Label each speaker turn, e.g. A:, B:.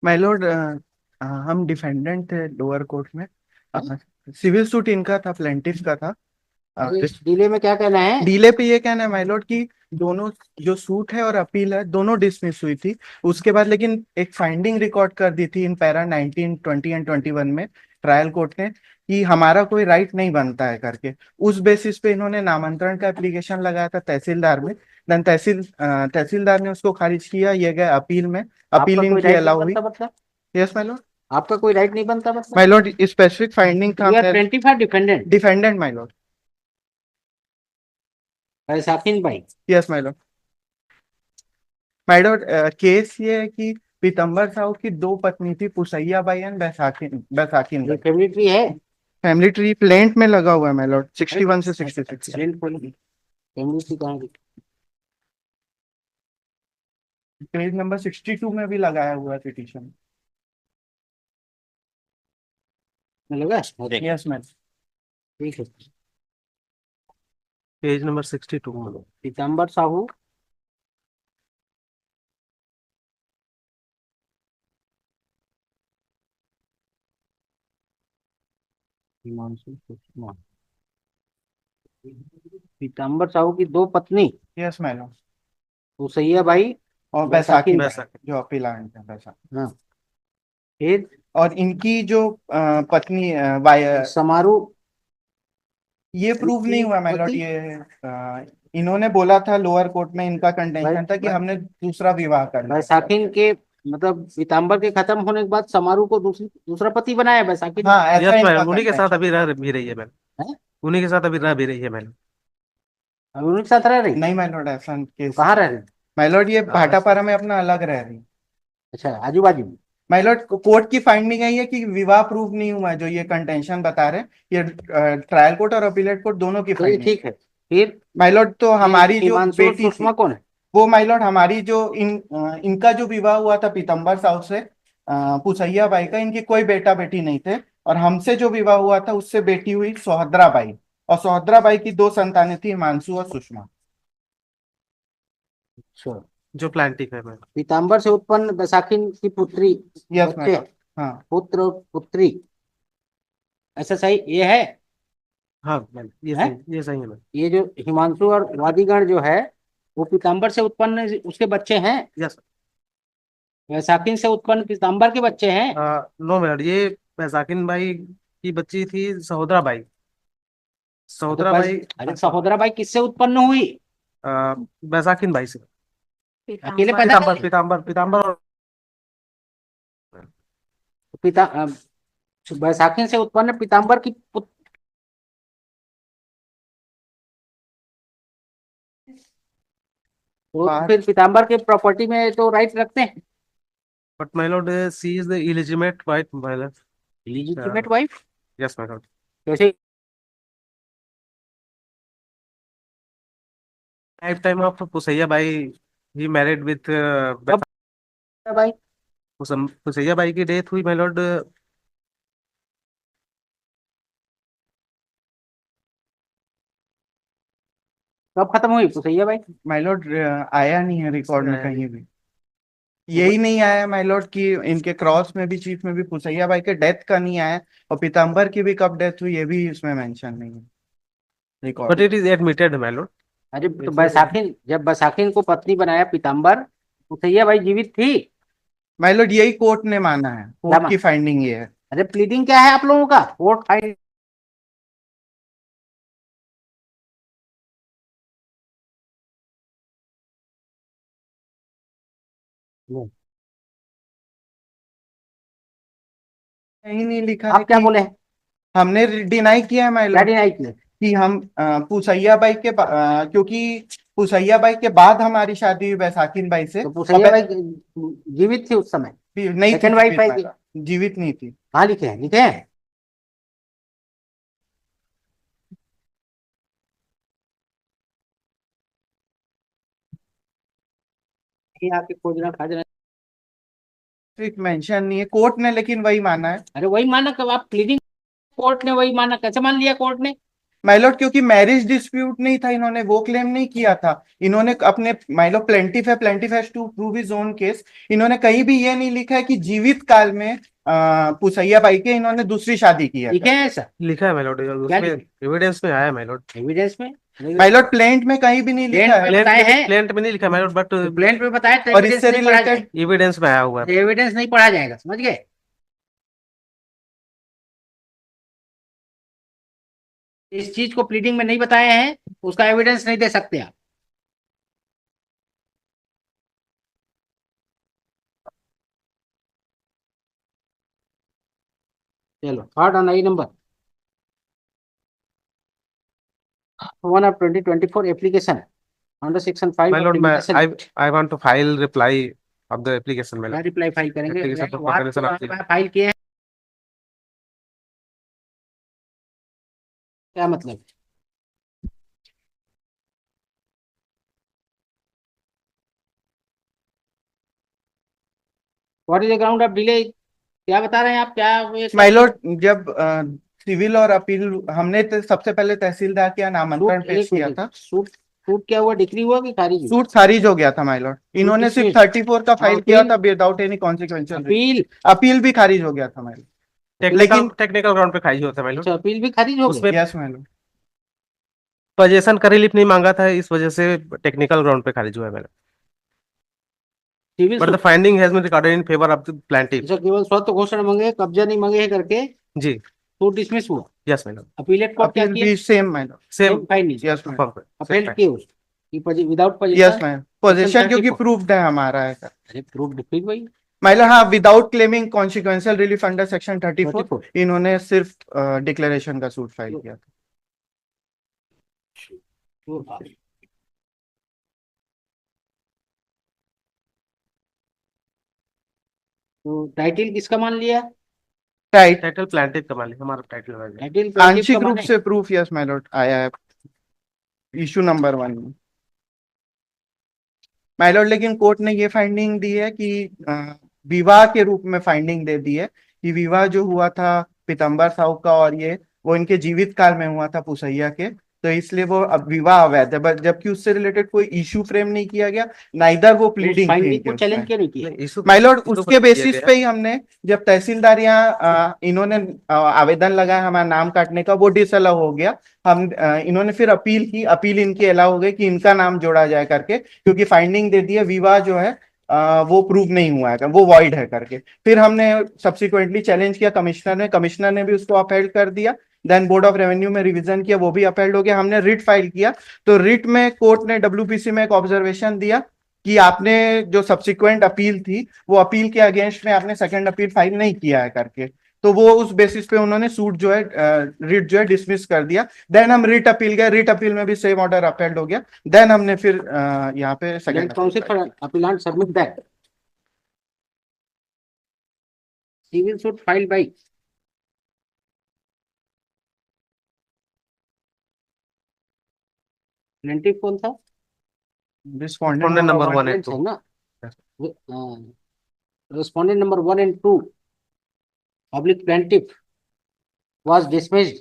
A: My Lord, हम defendant थे lower court में। सिविल सूट इनका था, प्लेंटिफ का था।
B: अरे डिले में क्या कहना है?
A: डीले पे ये कहना है माय लॉर्ड कि दोनों, जो सूट है और अपील है, दोनों डिसमिस हुई थी। उसके बाद लेकिन एक फाइंडिंग रिकॉर्ड कर दी थी इन पैरा 19, 20 एंड 21 में ट्रायल कोर्ट ने, कि हमारा कोई राइट नहीं बनता है करके। उस बेसिस पे इन्होंने नामांतरण का एप्लीकेशन लगाया था तहसीलदार में। देन तहसीलदार ने उसको खारिज किया, ये गए अपील में।
B: आपका
A: अपील
B: कोई
A: इनकी
B: राइट नहीं
A: अलाउ हुई।
B: बनता मतलब?
A: Yes my lord.
B: आपका कोई राइट नहीं बनता मतलब?
A: माय लॉर्ड, स्पेसिफिक फाइंडिंग था
B: यू आर
A: हमने।
B: प्लेंटिफ और डिफेंडेंट?
A: Defendant my lord.
B: साकिन भाई।
A: Yes my lord. My lord, case ये है कि पीतम्बर साहू की दो पत्नी थी, पुसैया बाई एंड बैसाखिन बैसाखिन
B: ये
A: बाई।
B: फैमिली ट्री है?
A: फैमिली ट्री प्लेंट में लगा हुआ है माय लॉर्ड,
B: अरे
A: 61 से 66।
B: एक्सीलेंट फैमिली ट्री कहाँ की?
A: पेज नंबर 62 में भी लगाया हुआ है पिटीशन।
B: में लगा? अरे
A: यस मैम।
B: ठीक है।
A: Page number 62।
B: पीताम्बर साहू हिमांशु सुषमा। पीताम्बर साहू की दो पत्नी,
A: यस मैम।
B: उसैया बाई,
A: और बैसाखी
B: बैसाखिन।
A: बैसाखी जो अपील है बैसाखी।
B: हाँ। फिर
A: और इनकी जो पत्नी
B: समारोह
A: ये प्रूव नहीं
B: की
A: हुआ माय लॉर्ड।
B: पति
A: ये इन्होंने बोला था लोअर कोर्ट में, इनका
B: बै,
A: कंटेंशन था कि
B: बै,
A: हमने दूसरा विवाह कर लिया था।
B: बैसाखिन के मतलब पीताम्बर के खत्म होने के बाद समारोह को दूसरा पति बनाया बैसाखिन।
A: हाँ, ऐसा
C: यस
A: इनका
C: मैम, उन्हीं के साथ
A: कंटेंशन।
C: अभी रह भी रही है मैम।
B: है?
C: उन्हीं के साथ अभी रह भी रही है मैम।
B: अभी उनके साथ रह रही?
A: नहीं माय लॉर्ड, ऐसा
B: तो
A: केस।
B: कहाँ रह रही?
A: माय लॉर्ड, ये
C: हाँ,
A: भाटापारा में अपना अलग रह रही।
B: अच्छा, आजू बाजू में?
A: माय लॉर्ड, कोर्ट की फाइंडिंग है ये कि विवाह प्रूव नहीं हुआ है, जो ये कंटेंशन बता रहे हैं। ये ट्रायल कोर्ट और अपीलेट कोर्ट दोनों की
B: चलिए
A: फाइंडिंग।
B: ठीक है। फिर
A: माय लॉर्ड, तो
B: ये
A: हमारी जो
B: हिमांशु और
A: बेटी थी,
B: सुषमा कौन है?
A: वो माय लॉर्ड हमारी जो इनका जो विवाह हुआ था पीतम्बर साहू से, पुसैया बाई का, इनकी कोई बेटा बेटी नहीं थे। और हमसे जो विवाह हुआ था उससे बेटी हुई सोहद्रा बाई। और सोहद्रा बाई की दो संतानें थी, हिमांशु और सुषमा।
B: अच्छा।
C: जो प्लांटिक है मैम।
B: पीताम्बर से उत्पन्न बैसाखिन की पुत्री,
A: यस माय
B: बच्चे,
A: लॉर्ड। हाँ।
B: पुत्र और पुत्री, ऐसा सही ये है?
C: हाँ मैम,
B: है?
C: ये सही है मैम।
B: ये जो हिमांशु और वादीगण जो है, वो पीताम्बर से उत्पन्न उसके बच्चे हैं?
C: यस।
B: बैसाखिन से उत्पन्न पीताम्बर के बच्चे हैं?
C: नो मैम, ये बैसाखिन बाई की बच्ची थी सहोदरा बाई।
B: तो
C: सहोदरा
B: बस,
C: बाई।
B: अरे सहोदरा बाई किससे उत्पन्न हुई?
C: अ, बैसाखिन बाई से।
B: अकेले पैदा कर
C: पीताम्बर
B: ली?
C: पीताम्बर पीताम्बर और
B: तो बैसाखिन से उत्पन्न पीताम्बर की तो
A: बात।
B: फिर पीताम्बर के प्रॉपर्टी में तो राइट रखते हैं।
C: But my lord, she is the illegitimate wife my
B: legitimate
C: lord.
B: Wife?
C: Yes my lord.
B: कैसे?
C: Life time of Pusaiya Bai he married with
B: कब भाई?
C: पुसैया बाई की डेथ हुई माय लॉर्ड।
B: कब खत्म हुई पुसैया बाई?
A: माय लॉर्ड, आया नहीं है रिकॉर्ड
C: इसमें
A: में
C: आया नहीं।
A: कहीं भी। यही नहीं आया माय लॉर्ड कि इनके क्रॉस में भी, चीफ में भी पुसैया बाई के डेथ का नहीं आया। और पीताम्बर की भी कब डेथ हुई ये भी इसमें मेंशन नहीं है रिकॉर्ड
C: बट
A: में।
C: It is admitted my Lord.
B: अरे तो बैसाखिन, जब बैसाखिन को पत्नी बनाया पीताम्बर, पुसैया बाई जीवित थी?
A: माय लॉर्ड, यही कोर्ट ने माना है,
B: क्या
A: कोर्ट की फाइंडिंग ये है।
B: अरे प्लीडिंग क्या है आप लोगों का? Court file.
A: कहीं नहीं लिखा है
B: आप क्या
A: कि,
B: बोले हैं?
A: हमने डिनाई किया है माय
B: क्या
A: लॉर्ड
B: डिनाई किया?
A: कि हम क्योंकि पुसैया बाई के बाद हमारी शादी हुई बैसाखिन बाई से।
B: तो
A: और
B: पुसैया बाई जीवित थी उस समय?
A: नहीं थी
B: सेकंड वाइफ
A: जीवित,
B: है
A: माय लॉर्ड जीवित नहीं थी।
B: हाँ लिखे हैं, लिखे हैं। यहाँ पे खोजना खाजना।
A: तो मेंशन नहीं है कोर्ट ने, लेकिन वही माना है।
B: अरे वही माना, कब आप प्लीडिंग कोर्ट ने वही माना, कैसे मान लिया कोर्ट ने?
A: माइलॉट क्योंकि मैरिज डिस्प्यूट नहीं था, इन्होंने वो क्लेम नहीं किया था। इन्होंने अपने माइलॉट प्लेंटिफ है, plaintiff has to prove his own case. इन्होंने कहीं भी ये नहीं लिखा है कि जीवित काल में पुसैया बाई के इन्होंने दूसरी शादी की है।
B: ठीक है ऐसा
C: लिखा है माइलॉट,
B: क्या
C: उसमें एविडेंस में आया है माइलॉट।
B: एविडेंस में?
A: माइलॉट प्लेंट में कहीं भी नहीं लिखा
B: प्लेंट में
A: है।
B: बताए हैं,
C: प्लेंट में नहीं लिखा माइलॉट, बट
B: प्लेंट में बताया तो
A: और
B: एविडेंस
A: इससे
B: नहीं पढ़ा
A: रिलेटेड
B: जाएगा,
C: एविडेंस में आया हुआ है।
B: एविडेंस नहीं पढ़ा जाएगा, समझ गए? इस चीज को प्लीडिंग में नहीं बताए हैं, उसका एविडेंस नहीं दे सकते आप। चलो third on I number 1 of 2024 application under section 5 of
C: my lord मैं
B: limitation।
C: I want to file reply of the application
B: क्या
C: माइलॉट।
B: रिप्लाई फाइल करेंगे?
C: एप्लीकेशन फॉर
B: वहाँ
C: कैंसिलेशन ऑफ
B: वहाँ फाइल किए हैं, क्या मतलब? What is the ground of delay? क्या बता रहे हैं आप, क्या ये सब?
A: माइलॉट जब सिविल और अपील हमने सबसे पहले तहसीलदार के यहाँ नामांकन
B: सूट
A: पेश
B: एक
A: किया
B: मिनट,
A: था।
B: सूट सूट क्या हुआ, डिक्री हुआ कि खारिज हुआ?
A: सूट खारिज हो गया था माइलॉट। इन्होंने सिर्फ
B: dismissed।
A: 34 का फाइल
B: हाँ,
A: किया
B: अपील
A: था without any consequential.
B: Appeal
A: appeal भी खारिज हो गया था माइलॉट।
C: टेक्निकल
A: लेकिन
C: टेक्निकल ग्राउंड पे खारिज होता है माइलॉट।
B: अच्छा, अपील भी खारिज हो गया।
C: उसमें
A: यस माइलॉट।
C: पोजीशन का रिलीफ नहीं मांगा था, इस वजह से टेक्निकल ग्राउंड पे खारिज हुआ है my lord.
B: Civil
C: but the
B: suit,
C: finding has been recorded in favour of the plaintiff.
B: अच्छा केवल स्वतः घोषणा मांगे, कब्जा नहीं मांगे है करके
C: जी,
B: सूट डिसमिस हुआ।
C: यस माइलॉट,
B: अपीलेट कोर्ट क्या
A: अपील
B: किया?
A: भी same my lord.
C: Same
B: same finding,
A: yes my lord.
B: Appealed किए उसकी without
A: yes
B: position.
A: My lord. Position क्योंकि
B: 34।
A: प्रूव्ड है हमारा है।
B: अरे प्रूफ डिफीट भाई,
A: माइलॉट हाँ, without claiming consequential relief under section 34
B: 34।
A: इन्होंने सिर्फ डिक्लेरेशन का सूट फाइल किया था।
B: तो टाइटल किसका मान लिया?
C: टाइटल प्लांटिफ का मालिक हमारा टाइटल है।
B: टाइटल प्लांटिफ का
A: आंशिक रूप
B: माने?
A: से प्रूफ यस माइलॉट आया है इशू नंबर 1 में माइलॉट। लेकिन कोर्ट ने ये फाइंडिंग दी है कि विवाह के रूप में फाइंडिंग दे दी है कि विवाह जो हुआ था पीतम्बर साहू का और ये वो इनके जीवित काल में हुआ था पुसैया के, तो इसलिए वो अब विवाह अवैध है। बट जबकि उससे रिलेटेड कोई इशू फ्रेम नहीं किया गया, नाइदर वो
B: उस
A: प्लीडिंग थी
B: फाइंडिंग
A: इनके
B: को चैलेंज
A: उसमें।
B: क्यों नहीं किया?
C: इशू
A: माइलॉट
C: इशू
A: उसके
C: किया
A: बेसिस
C: गया।
A: पे ही हमने जब तहसीलदार यहाँ इन्होंने आवेदन लगाया हमारा नाम काटने का, वो डिसअलाउ हो गया। हम इन्होंने फिर अपील की, अपील इनकी अलाउ हो गई कि इनका नाम जोड़ा जाए करके, क्योंकि फाइंडिंग दे दी है विवाह जो है वो प्रूव नहीं हुआ है, वो वॉइड है करके। फिर हमने सब्सिक्वेंटली चैलेंज किया कमिश्नर ने भी उसको अपहेल्ड कर दिया। देन बोर्ड ऑफ रेवेन्यू में रिवीजन किया, वो भी अपहेल्ड हो गया। हमने रिट फाइल किया, तो रिट में कोर्ट ने डब्ल्यूपीसी में एक ऑब्जर्वेशन दिया कि आपने जो सब्सिक्वेंट अपील थी वो अपील के अगेंस्ट में आपने सेकंड अपील फाइल नहीं किया है करके। तो वो उस बेसिस पे उन्होंने सूट जो है रिट जो है डिसमिस कर दिया। देन हम रिट अपील गए, रिट अपील में भी सेम ऑर्डर अपहेल्ड हो गया। देन हमने फिर यहाँ पे second
B: counsel for appellant submit that civil suit file by plaintiff कौन था?
A: Respondent
C: number 1
B: Respondents
C: and 2।
B: है ना? Respondent number 1 and 2 public plaintiff was dismissed